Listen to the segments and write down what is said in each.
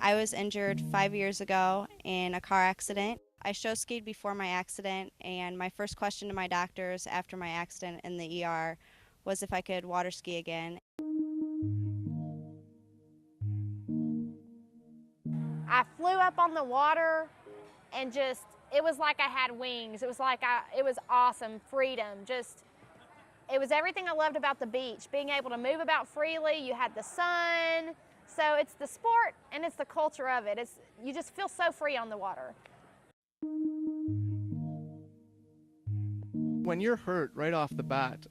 I was injured 5 years ago in a car accident. I show skied before my accident, and my first question to my doctors after my accident in the ER was if I could water ski again. I flew up on the water and just, it was like I had wings. It was like it was awesome, freedom. It was everything I loved about the beach, being able to move about freely. You had the sun. So it's the sport and it's the culture of it. You just feel so free on the water. When you're hurt right off the bat,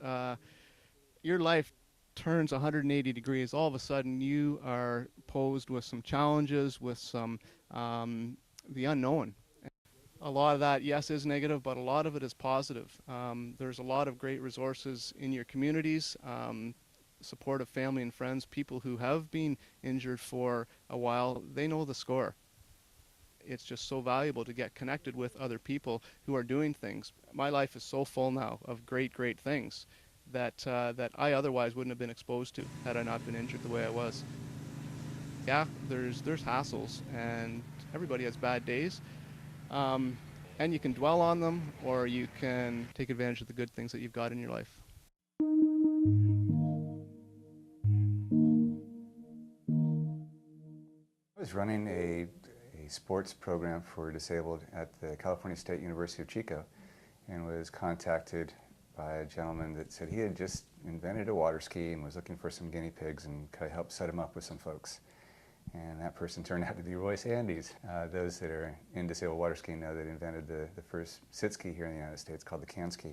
your life turns 180 degrees. All of a sudden you are posed with some challenges, with some the unknown. A lot of that, yes, is negative, but a lot of it is positive. There's a lot of great resources in your communities, supportive family and friends, people who have been injured for a while. They know the score. It's just so valuable to get connected with other people who are doing things. My life is so full now of great, great things that I otherwise wouldn't have been exposed to had I not been injured the way I was. Yeah, there's hassles, and everybody has bad days. And you can dwell on them, or you can take advantage of the good things that you've got in your life. I was running a sports program for disabled at the California State University of Chico, and was contacted by a gentleman that said he had just invented a water ski and was looking for some guinea pigs, and could I help set him up with some folks. And that person turned out to be Royce Andes. Those that are in disabled water skiing know that he invented the first sit ski here in the United States called the can ski.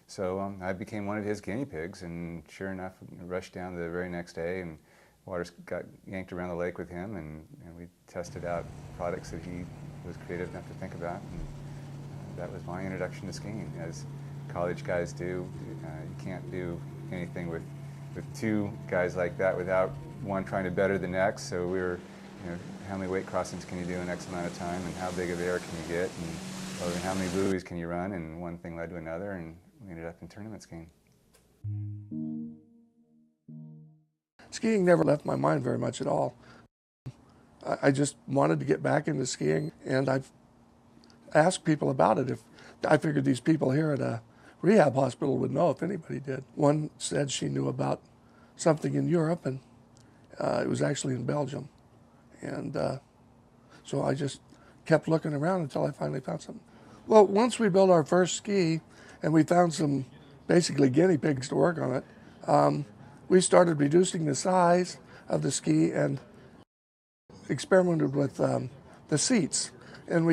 So I became one of his guinea pigs, and sure enough, rushed down the very next day, and water got yanked around the lake with him, and we tested out products that he was creative enough to think about, and that was my introduction to skiing. As college guys do, you can't do anything with two guys like that without one trying to better the next. So we were, how many weight crossings can you do in X amount of time, and how big of air can you get, and how many buoys can you run, and one thing led to another, and we ended up in tournament skiing. Skiing never left my mind very much at all. I just wanted to get back into skiing, and I've asked people about it. If I figured these people here at a rehab hospital would know if anybody did. One said she knew about something in Europe, and it was actually in Belgium. And so I just kept looking around until I finally found something. Well, once we built our first ski and we found some basically guinea pigs to work on it, we started reducing the size of the ski and experimented with the seats. And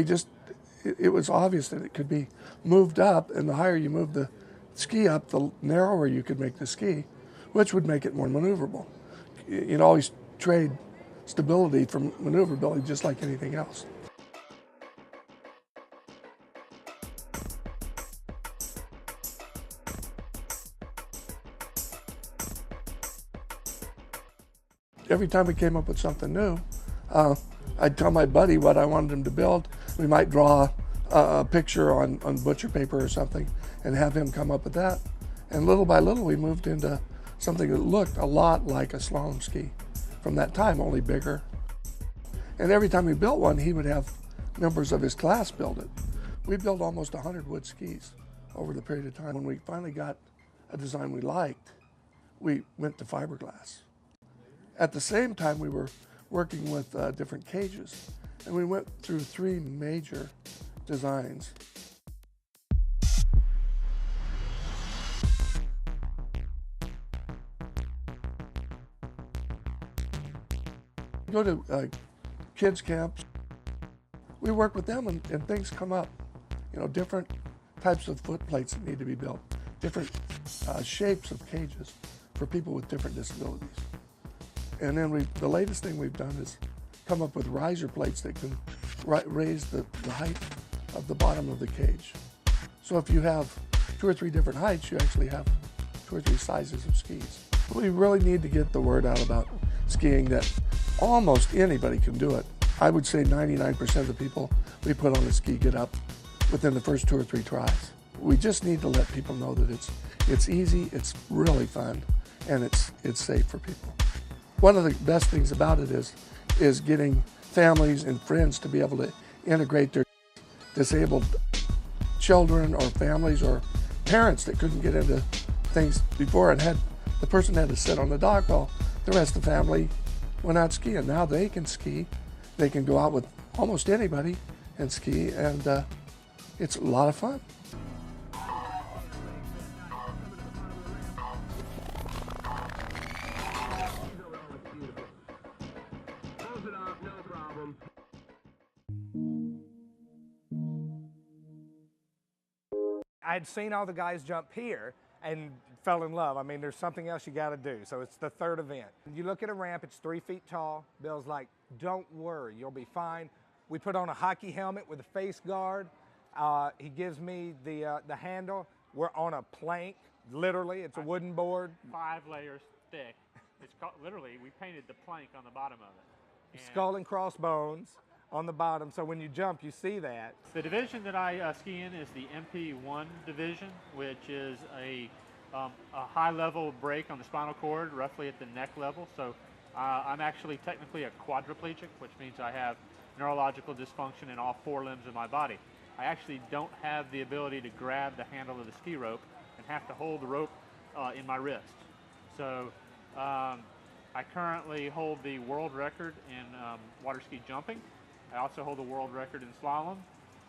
it was obvious that it could be moved up, and the higher you move the ski up, the narrower you could make the ski, which would make it more maneuverable. You'd always trade stability for maneuverability, just like anything else. Every time we came up with something new, I'd tell my buddy what I wanted him to build. We might draw a picture on butcher paper or something and have him come up with that. And little by little, we moved into something that looked a lot like a slalom ski from that time, only bigger. And every time we built one, he would have members of his class build it. We built almost 100 wood skis over the period of time. When we finally got a design we liked, we went to fiberglass. At the same time, we were working with different cages, and we went through 3 major designs. Go to kids camps. We work with them, and things come up. Different types of foot plates that need to be built, different shapes of cages for people with different disabilities. And then the latest thing we've done is come up with riser plates that can raise the height of the bottom of the cage. So if you have 2 or 3 different heights, you actually have 2 or 3 sizes of skis. We really need to get the word out about skiing, that almost anybody can do it. I would say 99% of the people we put on a ski get up within the first 2 or 3 tries. We just need to let people know that it's easy, it's really fun, and it's safe for people. One of the best things about it is getting families and friends to be able to integrate their disabled children or families or parents that couldn't get into things before and the person had to sit on the dock while the rest of the family went out skiing. Now they can ski. They can go out with almost anybody and ski, and it's a lot of fun. I had seen all the guys jump here and fell in love. I mean, there's something else you got to do. So it's the third event. You look at a ramp, it's 3 feet tall. Bill's like, don't worry, you'll be fine. We put on a hockey helmet with a face guard. He gives me the handle. We're on a plank, literally. It's a wooden board. 5 layers thick. It's literally, we painted the plank on the bottom of it. Skull and crossbones on the bottom, so when you jump, you see that. The division that I ski in is the MP1 division, which is a high-level break on the spinal cord, roughly at the neck level. So I'm actually technically a quadriplegic, which means I have neurological dysfunction in all 4 limbs of my body. I actually don't have the ability to grab the handle of the ski rope and have to hold the rope in my wrist. So I currently hold the world record in water ski jumping. I also hold the world record in slalom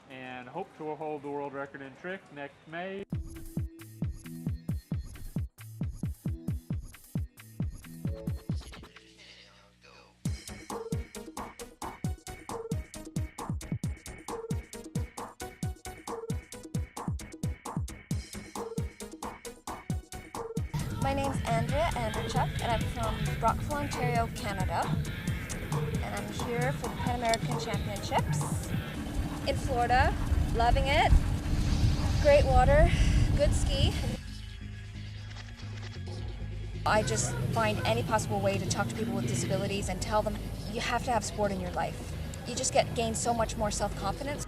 and hope to hold the world record in trick next May. My name's Andrea Andrechuk, and I'm from Brockville, Ontario, Canada. And I'm here for the Pan American Championships in Florida. Loving it. Great water, good ski. I just find any possible way to talk to people with disabilities and tell them you have to have sport in your life. You just gain so much more self-confidence.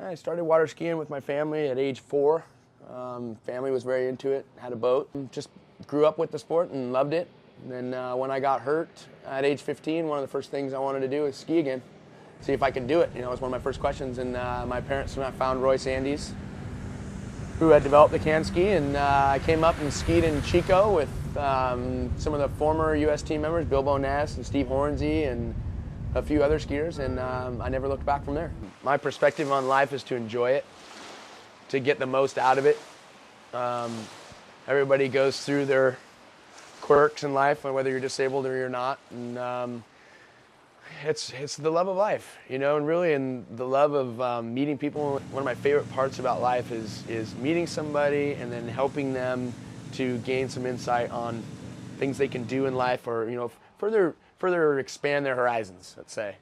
I started water skiing with my family at age 4. Family was very into it, had a boat. Just grew up with the sport and loved it. And then when I got hurt at age 15, one of the first things I wanted to do was ski again, see if I could do it. You know, it was one of my first questions. And my parents found Roy Sandys, who had developed the can ski, and I came up and skied in Chico with some of the former U.S. team members, Bilbo Ness and Steve Hornsey, and a few other skiers, and I never looked back from there. My perspective on life is to enjoy it, to get the most out of it. Everybody goes through their quirks in life, whether you're disabled or you're not. And it's the love of life, you know, and really, and the love of meeting people. One of my favorite parts about life is meeting somebody and then helping them to gain some insight on things they can do in life, or, you know, further expand their horizons, let's say.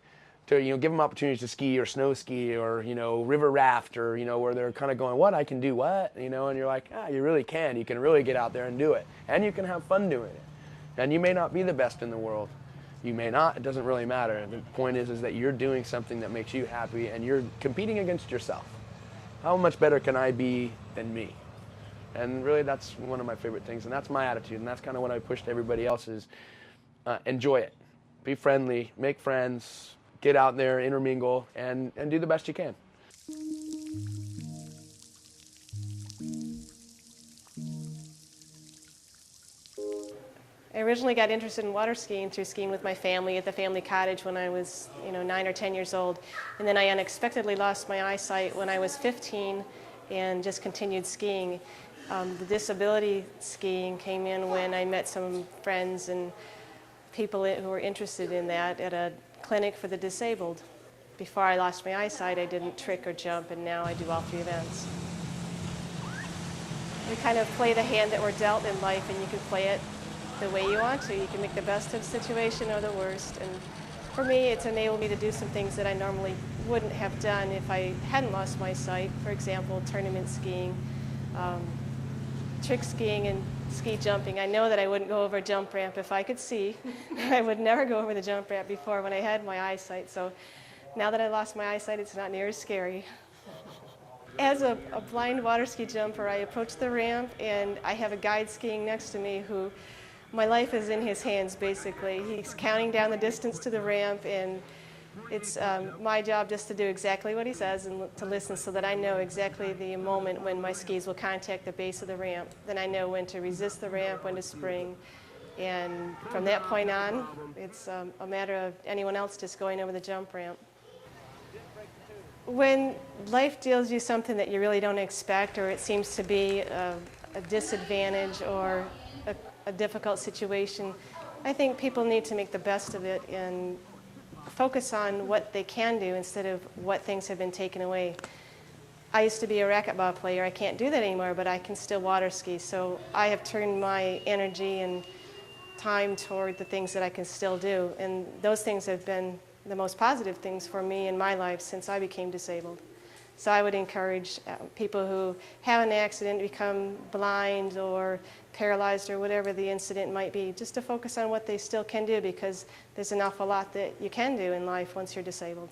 To, you know, give them opportunities to ski or snow ski or, you know, river raft, or, you know, where they're kind of going, what, I can do what? You know, and you're like, you really can. You can really get out there and do it. And you can have fun doing it. And you may not be the best in the world. You may not. It doesn't really matter. The point is that you're doing something that makes you happy, and you're competing against yourself. How much better can I be than me? And really, that's one of my favorite things, and that's my attitude, and that's kind of what I push to everybody else is enjoy it. Be friendly, make friends, get out there, intermingle, and do the best you can. I originally got interested in water skiing through skiing with my family at the family cottage when I was, 9 or 10 years old. And then I unexpectedly lost my eyesight when I was 15 and just continued skiing. The disability skiing came in when I met some friends and people who were interested in that at a clinic for the disabled. Before I lost my eyesight, I didn't trick or jump, and now I do all 3 events. We kind of play the hand that we're dealt in life, and you can play it the way you want to. You can make the best of the situation or the worst. And for me, it's enabled me to do some things that I normally wouldn't have done if I hadn't lost my sight. For example, tournament skiing, trick skiing, and ski jumping. I know that I wouldn't go over a jump ramp if I could see. I would never go over the jump ramp before when I had my eyesight. So now that I lost my eyesight, it's not near as scary. As a blind water ski jumper, I approach the ramp, and I have a guide skiing next to me who, my life is in his hands, basically. He's counting down the distance to the ramp, and it's my job just to do exactly what he says and to listen so that I know exactly the moment when my skis will contact the base of the ramp. Then I know when to resist the ramp, when to spring. And from that point on, it's a matter of anyone else just going over the jump ramp. When life deals you something that you really don't expect, or it seems to be a disadvantage or a difficult situation, I think people need to make the best of it and focus on what they can do instead of what things have been taken away. I used to be a racquetball player. I can't do that anymore, but I can still water ski. So I have turned my energy and time toward the things that I can still do. And those things have been the most positive things for me in my life since I became disabled. So I would encourage people who have an accident, become blind or paralyzed or whatever the incident might be, just to focus on what they still can do, because there's an awful lot that you can do in life once you're disabled.